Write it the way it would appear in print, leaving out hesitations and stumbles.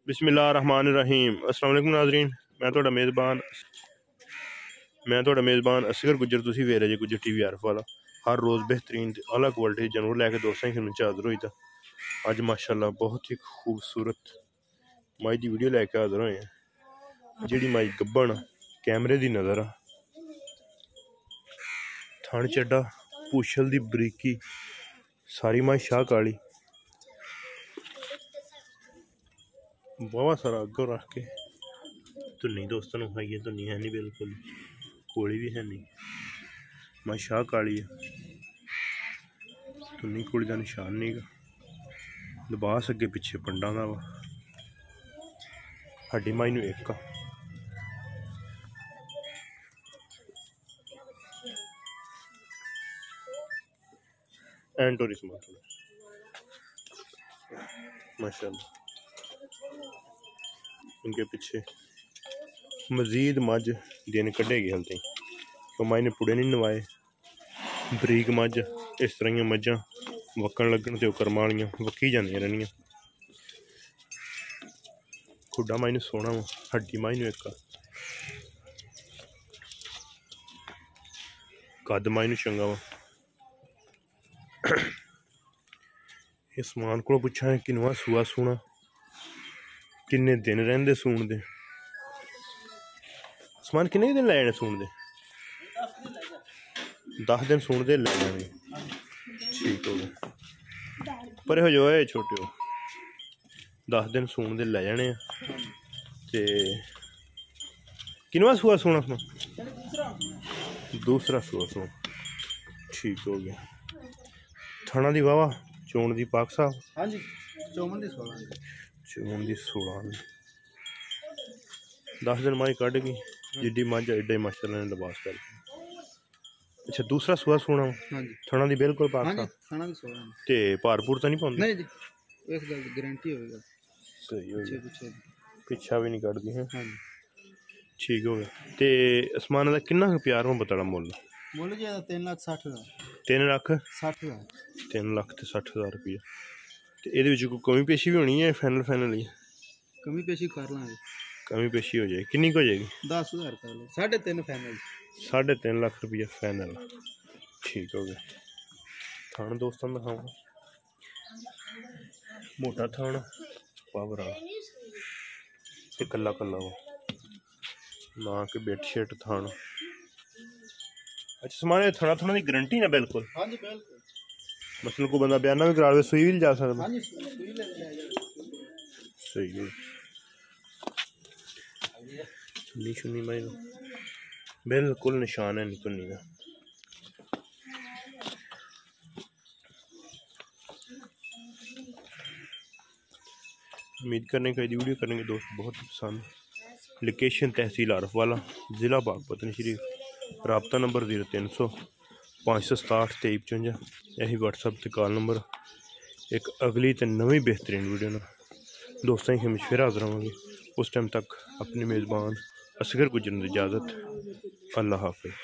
बिस्मिल्लाहिर्रहमानिर्रहीम। अस्सलाम वालेकुम नाज़रीन, मैं ਤੁਹਾਡਾ मेज़बान असगर गुज्जर। तुसी वेख रहे जे गुज्जर TV आरफ वाला। हर रोज़ बेहतरीन अला क्वालिटी जानवर लैके दोस्तों की खिदमत हाज़र होई था। अज माशाअल्लाह बहुत ही खूबसूरत माई की वीडियो लैके हाज़र होए हैं। जिहड़ी माई गब्बन कैमरे की नज़र आ, थन चड्डा, पूछल की बरीकी, सारी माई शाह काली, बहुत सारा अगों रख के धुन्नी दोस्तों को खाइए। धुन्नी है नहीं, बिल्कुल कोली भी है नहीं। माई शाह काली है, धुन्नी कोली का निशान नहीं गा। लिबास अगे पिछे पंडा का वा। हड्डी माई नूं एक एंड टूरिस्ट माशाअल्लाह। उनके पीछे मजीद मझ दिन कढ़ेगी हल तक, तो माई ने पुड़े नहीं नवाए। बरीक मझ इस तरह मझा वक्कन लगन तो करम वालियां वक्की जांदियां रहनियां। खुड्डा माई ने सोना वा, हड्डी माई ने एक कद माई ने चंगा वा। इस समान को पुछा है किनवा सूआ सूना, किन्ने दिन रहिंदे सूण दे। समान किन्ने दिन लै जाने सूण दे? 10 दिन सूण दे लै जाने। ठीक हो गया, पर हो जो है छोटे हो 10 दिन सूण दे लै जाने। ते किनवा सूआ सूना दूसरा सूआ सूना। ठीक हो गया। थाना दी वावा चोण दी पाक साहब। हाँ जी, चोण दी 16 10 दिन माई कढ़ गई। जिड्डी मझ एडे माशाअल्लाह ने लिबास कर। अच्छा, दूसरा सूआ सूना थाना दी बिल्कुल पाक साहब ते भारपुर तो नहीं पाउंदी? नहीं जी, इस गल दी गारंटी होवेगा। सही हो गया, पिछा भी नहीं कढ़दी है। ठीक हो गया। ते आसमान दा किन्ना प्यार में बताड़ा मुल? मुल जी 3,60,000। 3,60,000 3,60,000 रुपया। तो ये कोई कमी पेशी भी होनी है? फाइनल ही कमी पेशी कर लांगे। कमी पेशी हो जाएगी, कितनी हो जाएगी? 10,000 कर लो। 3.5 फाइनल। 3.5 लाख रुपया फाइनल। ठीक हो गया। थान दोस्तों में दिखाऊंगा, मोटा थान पावर वाला कला कला वो ना के बेट शेट थान। अच्छा, समान थाना थाना की गारंटी ना बिल्कुल? हाँ जी बिल्कुल। मतलब को बंदा बयाना भी करा दे, सुई भी जा सकता? हाँ जी, सुई ले सही है। चुन्नी शुन्नी माई बिल्कुल निशान है नहीं चुन्नी का। उम्मीद करने का वीडियो करेंगे दोस्त बहुत पसंद। लोकेशन तहसील आरफ वाला, ज़िला बागपतन शरीफ। रबता नंबर 0300 567 2355। यही व्हाट्सएप ते कॉल नंबर। एक अगली तो नवी बेहतरीन वीडियो ना दोस्तों की फिर हाजिर होंगे। उस टाइम तक अपने मेज़बान असगर गुजरन की इजाज़त। अल्लाह हाफिज़।